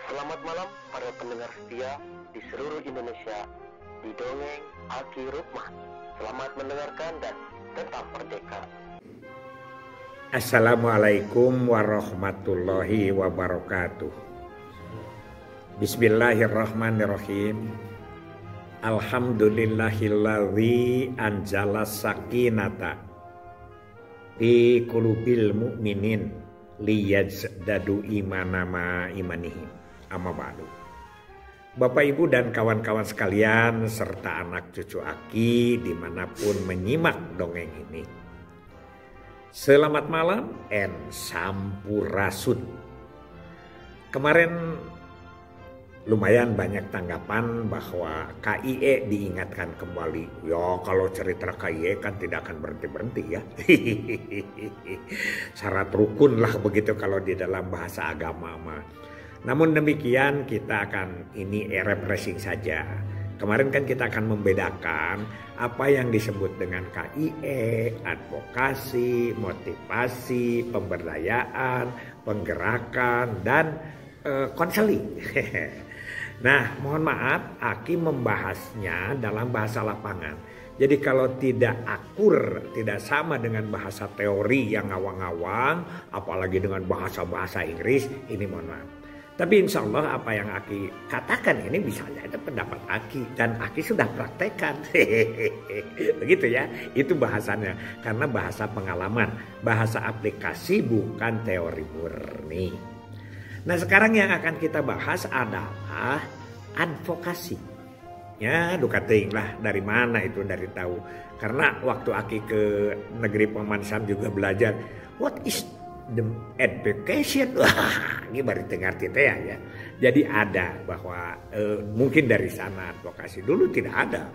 Selamat malam para pendengar setia di seluruh Indonesia di Dongeng Aki Rukman. Selamat mendengarkan dan tetap merdeka. Assalamualaikum warahmatullahi wabarakatuh. Bismillahirrahmanirrahim. Alhamdulillahilladzi anjala sakinata fi qulubil mu'minin liyazdadu imanama imanihim. Amma ba'du. Bapak Ibu dan kawan-kawan sekalian serta anak cucu Aki dimanapun menyimak dongeng ini, selamat malam and sampurasun. Kemarin lumayan banyak tanggapan bahwa KIE diingatkan kembali. Ya kalau cerita KIE kan tidak akan berhenti-berhenti ya. Syarat rukun lah begitu kalau di dalam bahasa agama mah. Namun demikian kita akan ini refreshing saja. Kemarin kan kita akan membedakan apa yang disebut dengan KIE, advokasi, motivasi, pemberdayaan, penggerakan, dan konseling. Nah, mohon maaf, Aki membahasnya dalam bahasa lapangan. Jadi kalau tidak akur, tidak sama dengan bahasa teori yang ngawang-ngawang, apalagi dengan bahasa-bahasa Inggris, ini mohon maaf. Tapi insya Allah apa yang Aki katakan ini bisa saja pendapat Aki. Dan Aki sudah praktekkan. Begitu ya, itu bahasanya. Karena bahasa pengalaman, bahasa aplikasi bukan teori murni. Nah sekarang yang akan kita bahas adalah advokasi. Ya duka ting lah, dari mana itu dari tahu. Karena waktu Aki ke negeri Paman Sam juga belajar. What is the education? Wah, ini baru dengar kita ya. Jadi ada bahwa mungkin dari sana advokasi dulu tidak ada.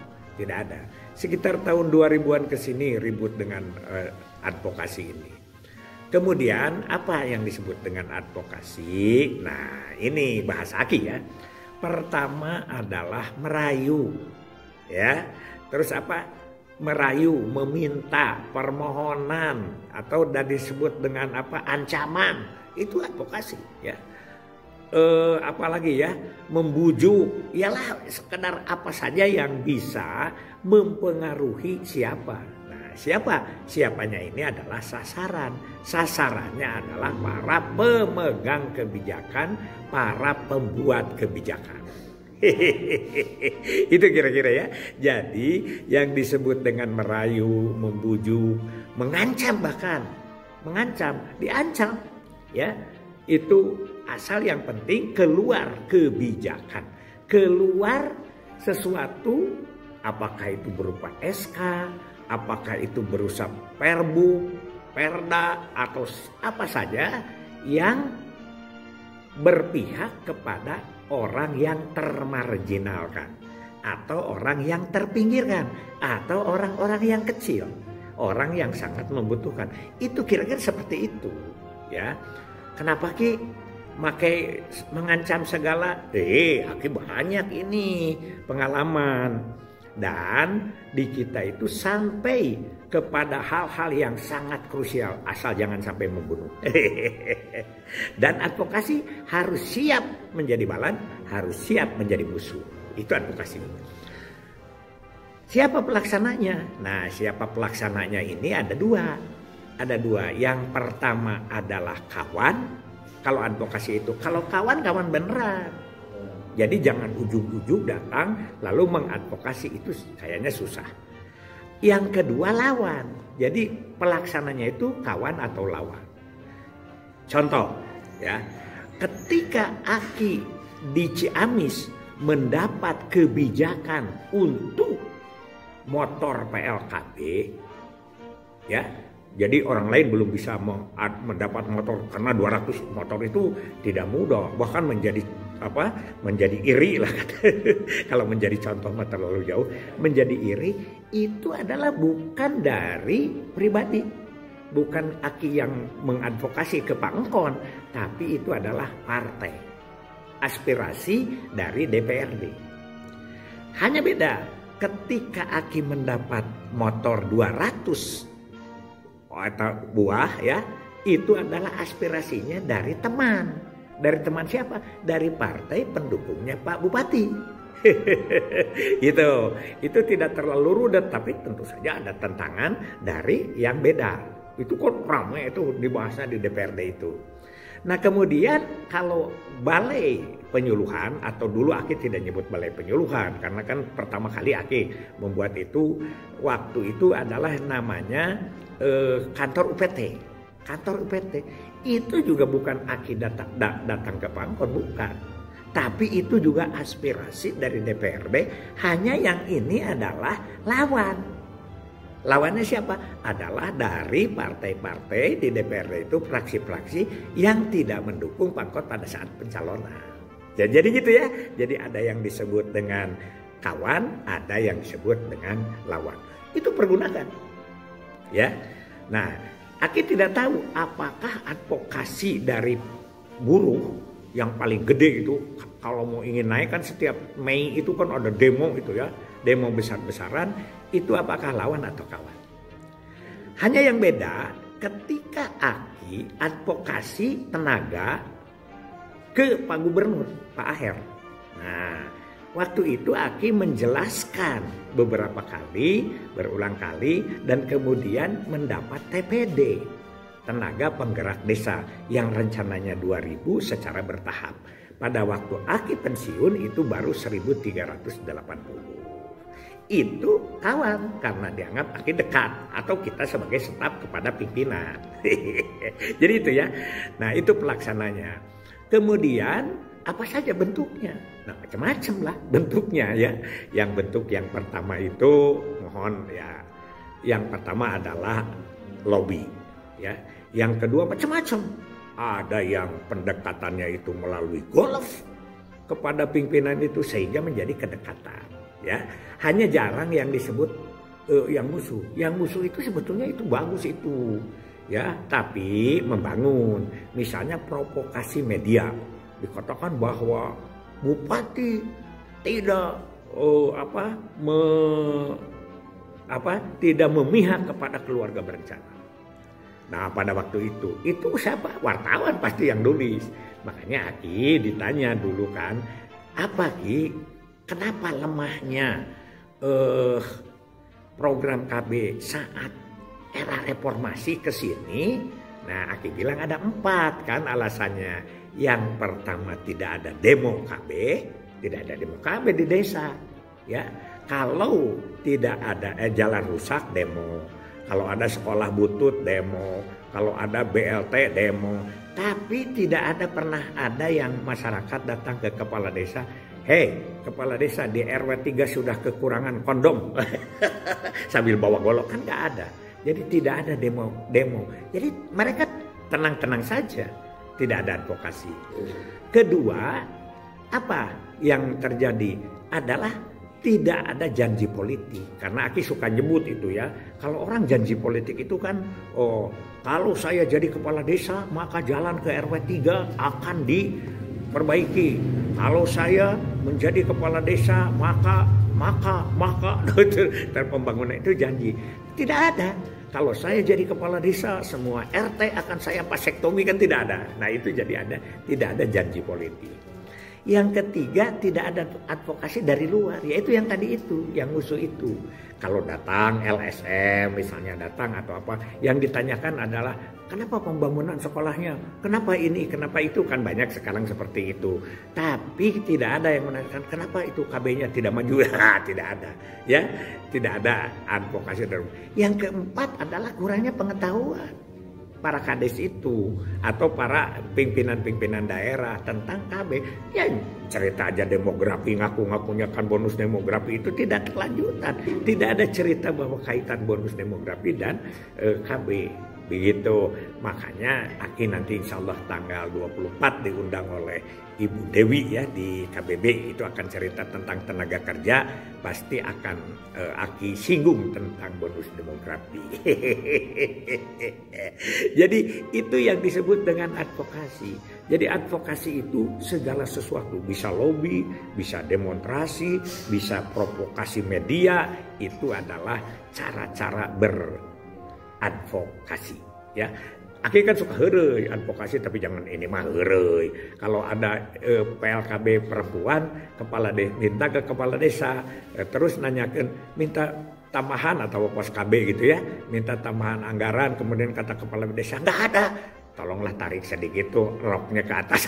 Sekitar tahun 2000-an ke sini ribut dengan advokasi ini. Kemudian apa yang disebut dengan advokasi? Nah, ini bahasa Aki ya. Pertama adalah merayu. Ya. Terus apa? Merayu, meminta, permohonan, atau disebut dengan apa, ancaman, itu advokasi ya. Apalagi ya, membujuk, ialah sekedar apa saja yang bisa mempengaruhi siapa. Nah, siapanya ini adalah sasarannya adalah para pemegang kebijakan, para pembuat kebijakan. Itu kira-kira ya. Jadi yang disebut dengan merayu, membujuk, mengancam, bahkan diancam ya, itu asal yang penting keluar kebijakan, keluar sesuatu, apakah itu berupa SK, apakah itu berupa perbu, perda, atau apa saja yang berpihak kepada orang yang termarginalkan, atau orang yang terpinggirkan, atau orang-orang yang kecil, orang yang sangat membutuhkan. Itu kira-kira seperti itu ya. Kenapa Ki makai mengancam segala? Aki banyak ini pengalaman. Dan di kita itu sampai kepada hal-hal yang sangat krusial, asal jangan sampai membunuh. Dan advokasi harus siap menjadi balan, harus siap menjadi musuh. Itu advokasi. Siapa pelaksananya? Nah, siapa pelaksananya ini ada dua. Yang pertama adalah kawan. Kalau advokasi itu, kalau kawan beneran. Jadi jangan ujug-ujug datang lalu mengadvokasi, itu kayaknya susah. Yang kedua lawan. Jadi pelaksananya itu kawan atau lawan. Contoh ya, ketika Aki di Ciamis mendapat kebijakan untuk motor PLKB ya. Jadi orang lain belum bisa mendapat motor karena 200 motor itu tidak mudah, bahkan menjadi iri lah. Kalau menjadi contoh mah terlalu jauh, menjadi iri itu adalah bukan dari pribadi, bukan Aki yang mengadvokasi ke Pak Engkon, tapi itu adalah partai, aspirasi dari DPRD. Hanya beda ketika Aki mendapat motor 200 atau buah ya, itu adalah aspirasinya dari teman. Dari teman siapa? Dari partai pendukungnya Pak Bupati. Itu tidak terlalu rudet, tapi tentu saja ada tentangan dari yang beda. Itu kan ramai itu dibahasnya di DPRD itu. Nah kemudian kalau balai penyuluhan, atau dulu Aki tidak nyebut balai penyuluhan karena kan pertama kali Aki membuat itu waktu itu adalah namanya kantor UPT. Kantor UPT itu juga bukan Aki datang ke Pangkon, bukan. Tapi itu juga aspirasi dari DPRD, hanya yang ini adalah lawan. Lawannya siapa? Adalah dari partai-partai di DPRD itu, fraksi-fraksi yang tidak mendukung Pangkon pada saat pencalonan. Jadi gitu ya. Jadi ada yang disebut dengan kawan, ada yang disebut dengan lawan. Itu pergunakan. Ya. Nah, Aki tidak tahu apakah advokasi dari buruh yang paling gede itu, kalau mau ingin naik kan setiap Mei itu kan ada demo itu ya, demo besar-besaran, itu apakah lawan atau kawan? Hanya yang beda ketika Aki advokasi tenaga ke Pak Gubernur, Pak Aher. Nah, waktu itu Aki menjelaskan beberapa kali, berulang kali, dan kemudian mendapat TPD, tenaga penggerak desa, yang rencananya 2.000 secara bertahap. Pada waktu Aki pensiun itu baru 1.380. Itu kawan karena dianggap Aki dekat atau kita sebagai staf kepada pimpinan. Jadi itu ya. Nah itu pelaksananya. Kemudian apa saja bentuknya? Nah macam-macam lah bentuknya ya. Yang bentuk yang pertama itu mohon ya. Yang pertama adalah lobby ya. Yang kedua macam-macam. Ada yang pendekatannya itu melalui golf kepada pimpinan itu sehingga menjadi kedekatan ya. Hanya jarang yang disebut yang musuh. Yang musuh itu sebetulnya itu bagus itu ya, tapi membangun. Misalnya provokasi media. Dikatakan bahwa bupati tidak tidak memihak kepada keluarga berencana. Nah pada waktu itu siapa? Wartawan pasti yang nulis. Makanya Aki ditanya dulu kan, apa Ki, kenapa lemahnya program KB saat era reformasi ke sini? Nah Aki bilang ada 4 kan alasannya. Yang pertama tidak ada demo KB, tidak ada demo KB di desa. Ya, kalau tidak ada jalan rusak demo, kalau ada sekolah butut demo, kalau ada BLT demo, tapi tidak pernah ada yang masyarakat datang ke kepala desa, hei kepala desa di RW 3 sudah kekurangan kondom, sambil bawa golok, kan nggak ada. Jadi tidak ada demo. Jadi mereka tenang-tenang saja, tidak ada advokasi. Kedua, apa yang terjadi adalah tidak ada janji politik. Karena Aki suka nyebut itu ya. Kalau orang janji politik itu kan, oh kalau saya jadi kepala desa maka jalan ke RW 3 akan diperbaiki. Kalau saya menjadi kepala desa maka dan pembangunan itu janji. Tidak ada. Kalau saya jadi kepala desa semua RT akan saya vasektomi, kan tidak ada. Nah itu jadi tidak ada janji politik. Yang ketiga, tidak ada advokasi dari luar, yaitu yang tadi itu, yang musuh itu. Kalau datang LSM misalnya datang atau apa, yang ditanyakan adalah kenapa pembangunan sekolahnya, kenapa ini, kenapa itu, kan banyak sekarang seperti itu. Tapi tidak ada yang menanyakan kenapa itu KB-nya tidak maju, tidak ada, ya, tidak ada advokasi dari. Yang keempat adalah kurangnya pengetahuan para kades itu atau para pimpinan-pimpinan daerah tentang KB. Ya cerita aja demografi, ngaku-ngakunya kan bonus demografi itu tidak kelanjutan. Tidak ada cerita bahwa kaitan bonus demografi dan KB. Begitu. Makanya Aki nanti insya Allah tanggal 24 diundang oleh Ibu Dewi ya di KBB, itu akan cerita tentang tenaga kerja, pasti akan Aki singgung tentang bonus demografi. Jadi itu yang disebut dengan advokasi. Jadi advokasi itu segala sesuatu, bisa lobby, bisa demonstrasi, bisa provokasi media, itu adalah cara-cara beradvokasi ya. Aki kan suka heureuy advokasi, tapi jangan ini mah heureuy. Kalau ada PLKB perempuan, minta ke kepala desa, terus nanyakan minta tambahan atau pos KB gitu ya, minta tambahan anggaran, kemudian kata kepala desa nggak ada, tolonglah tarik sedikit tuh roknya ke atas.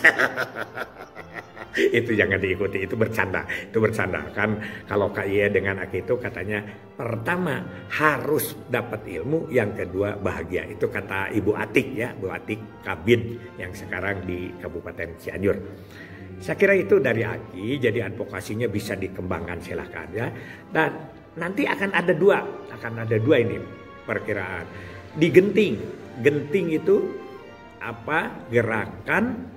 Itu jangan diikuti, itu bercanda kan. Kalau KIA dengan Aki itu katanya pertama harus dapat ilmu, yang kedua bahagia. Itu kata Ibu Atik ya, Bu Atik Kabid yang sekarang di Kabupaten Cianjur. Saya kira itu dari Aki, jadi advokasinya bisa dikembangkan silahkan ya. Dan nanti akan ada dua ini perkiraan. Di Genting itu apa, gerakan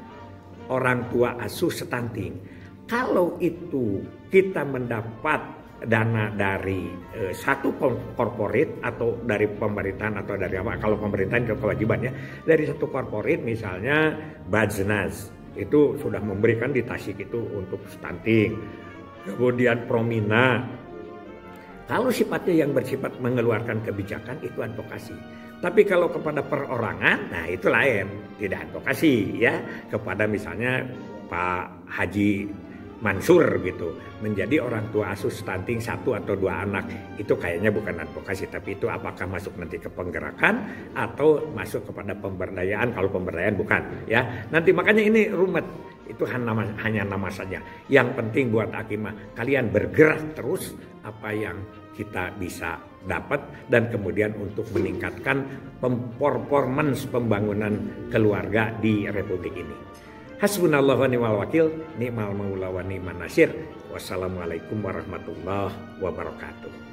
orang tua asuh stunting. Kalau itu kita mendapat dana dari satu korporat atau dari pemerintahan atau dari apa, kalau pemerintahan itu kewajiban ya, dari satu korporat misalnya Bajnas itu sudah memberikan di Tasik itu untuk stunting, kemudian Promina. Kalau sifatnya yang bersifat mengeluarkan kebijakan itu advokasi. Tapi kalau kepada perorangan, nah itu lain, tidak advokasi ya. Kepada misalnya Pak Haji Mansur gitu, menjadi orang tua asuh stunting 1 atau 2 anak, itu kayaknya bukan advokasi, tapi itu apakah masuk nanti ke penggerakan atau masuk kepada pemberdayaan? Kalau pemberdayaan bukan ya. Nanti makanya ini rumit, itu hanya nama saja. Yang penting buat Akimah, kalian bergerak terus apa yang kita bisa dapat, dan kemudian untuk meningkatkan performance pembangunan keluarga di Republik ini. Hasbunallahu wa ni'mal wakil, ni'mal maula wa ni'man nasir. Wassalamualaikum warahmatullahi wabarakatuh.